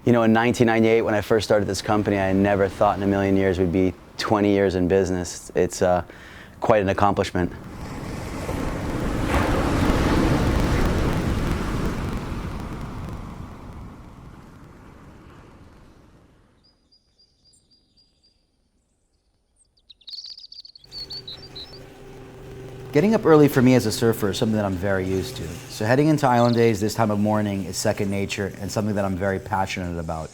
You know, in 1998, when I first started this company, I never thought in a million years we'd be 20 years in business. It's quite an accomplishment. Getting up early for me as a surfer is something that I'm very used to. So heading into Islandaze this time of morning is second nature and something that I'm very passionate about.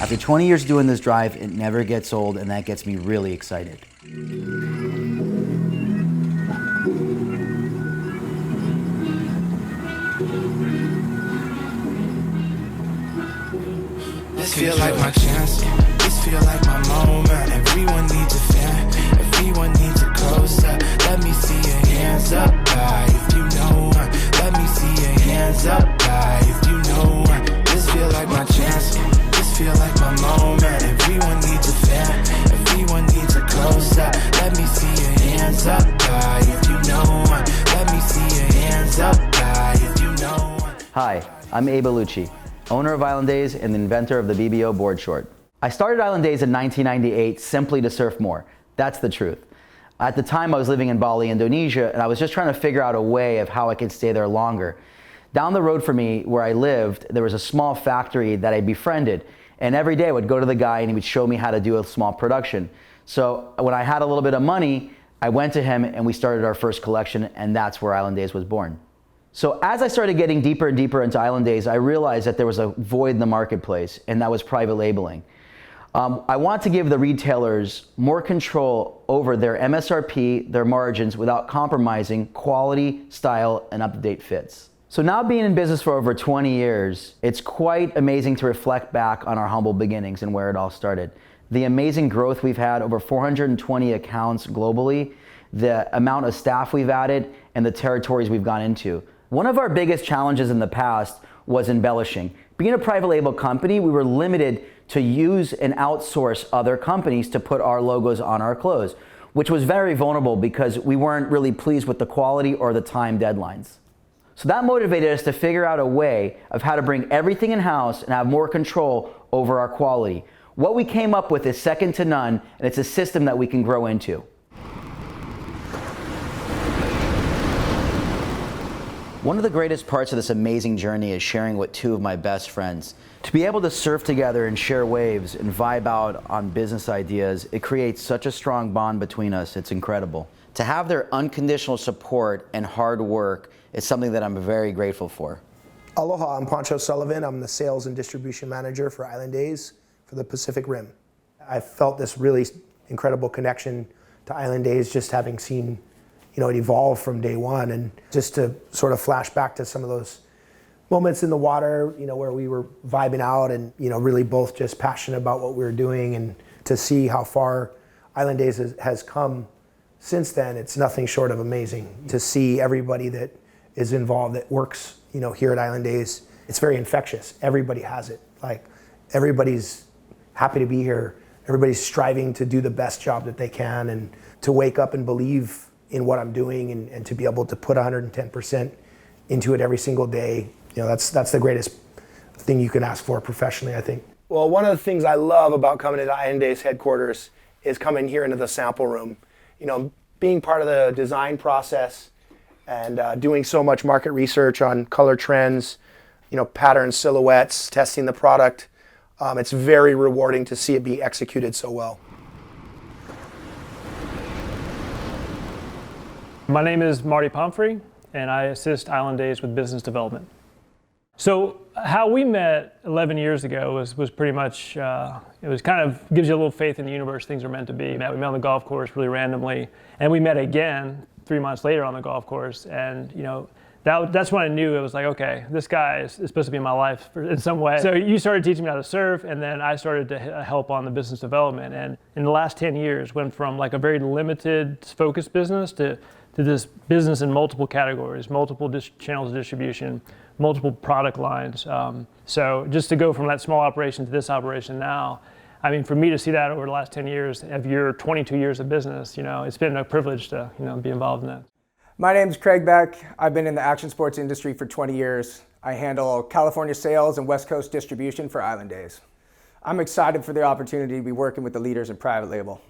After 20 years doing this drive, it never gets old, and that gets me really excited. This feel like my chance, this feel like my moment. Everyone needs a fan, everyone needs a close-up. Let me see your hands up high if you know one. Let me see your hands up high if you know one. This feel like my chance, this feel like my moment. Everyone needs a fan, everyone needs a close-up. Let me see your hands up high if you know one. Let me see your hands up high if you know one. Hi, I'm Abe Lucci, owner of Islandaze and the inventor of the BBO board short. I started Islandaze in 1998 simply to surf more. That's the truth. At the time, I was living in Bali, Indonesia, and I was just trying to figure out a way of how I could stay there longer. Down the road from me, where I lived, there was a small factory that I befriended, and every day I would go to the guy and he would show me how to do a small production. So when I had a little bit of money, I went to him and we started our first collection, and that's where Islandaze was born. So as I started getting deeper and deeper into Islandaze, I realized that there was a void in the marketplace, and that was private labeling. I want to give the retailers more control over their MSRP, their margins, without compromising quality, style, and up-to-date fits. So now being in business for over 20 years, it's quite amazing to reflect back on our humble beginnings and where it all started. The amazing growth we've had, over 420 accounts globally, the amount of staff we've added, and the territories we've gone into. One of our biggest challenges in the past was embellishing. Being a private label company, we were limited to use and outsource other companies to put our logos on our clothes, which was very vulnerable because we weren't really pleased with the quality or the time deadlines. So that motivated us to figure out a way of how to bring everything in-house and have more control over our quality. What we came up with is second to none, and it's a system that we can grow into. One of the greatest parts of this amazing journey is sharing with two of my best friends. To be able to surf together and share waves and vibe out on business ideas, it creates such a strong bond between us, it's incredible. To have their unconditional support and hard work is something that I'm very grateful for. Aloha, I'm Poncho Sullivan. I'm the sales and distribution manager for Islandaze for the Pacific Rim. I felt this really incredible connection to Islandaze, just having seen it evolved from day one, and just to sort of flash back to some of those moments in the water, where we were vibing out and, really both just passionate about what we were doing, and to see how far Islandaze has come since then, it's nothing short of amazing. To see everybody that is involved, that works, here at Islandaze, it's very infectious. Everybody has it. Like, everybody's happy to be here. Everybody's striving to do the best job that they can, and to wake up and believe in what I'm doing, and to be able to put 110% into it every single day. That's the greatest thing you can ask for professionally, I think. Well, one of the things I love about coming to the Islandaze headquarters is coming here into the sample room. Being part of the design process and doing so much market research on color trends, patterns, silhouettes, testing the product. It's very rewarding to see it be executed so well. My name is Marty Pomfrey, and I assist Islandaze with business development. So how we met 11 years ago was pretty much, it was kind of gives you a little faith in the universe, things are meant to be. We met on the golf course really randomly, and we met again 3 months later on the golf course, and that's when I knew it was like, okay, this guy is supposed to be in my life in some way. So you started teaching me how to surf, and then I started to help on the business development, and in the last 10 years went from like a very limited focused business to this business in multiple categories, multiple channels of distribution, multiple product lines. So just to go from that small operation to this operation now, I mean, for me to see that over the last 10 years of your 22 years of business, it's been a privilege to be involved in that. My name's Craig Beck. I've been in the action sports industry for 20 years. I handle California sales and West Coast distribution for Islandaze. I'm excited for the opportunity to be working with the leaders in private label.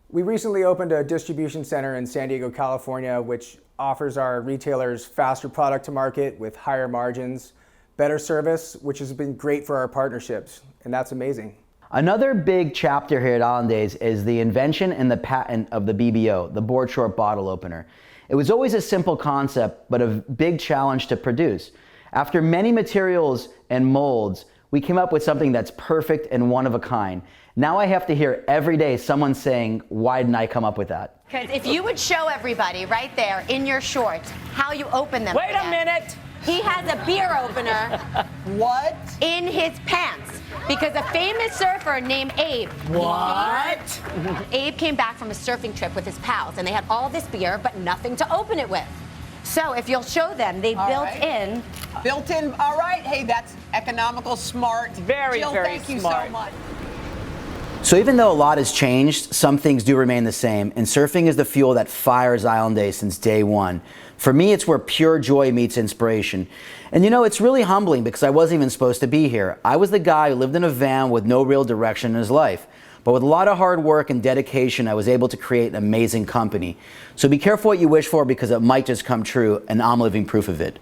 We recently opened a distribution center in San Diego, California, which offers our retailers faster product to market with higher margins, better service, which has been great for our partnerships, and that's amazing. Another big chapter here at Islandaze is the invention and the patent of the BBO, the board short bottle opener. It was always a simple concept, but a big challenge to produce. After many materials and molds, we came up with something that's perfect and one of a kind. Now I have to hear every day someone saying, why didn't I come up with that? Because if you would show everybody right there in your shorts how you open them. Wait a minute. He has a beer opener. What? In his pants. Because a famous surfer named Abe. What? Abe came back from a surfing trip with his pals and they had all this beer but nothing to open it with. So if you'll show them, they built in. Built in, all right. Hey, that's economical, smart. Very, Jill, very thank you smart. so much. So even though a lot has changed, some things do remain the same, and surfing is the fuel that fires Islandaze since day one. For me, it's where pure joy meets inspiration. And you know, it's really humbling because I wasn't even supposed to be here. I was the guy who lived in a van with no real direction in his life. But with a lot of hard work and dedication, I was able to create an amazing company. So be careful what you wish for because it might just come true, and I'm living proof of it.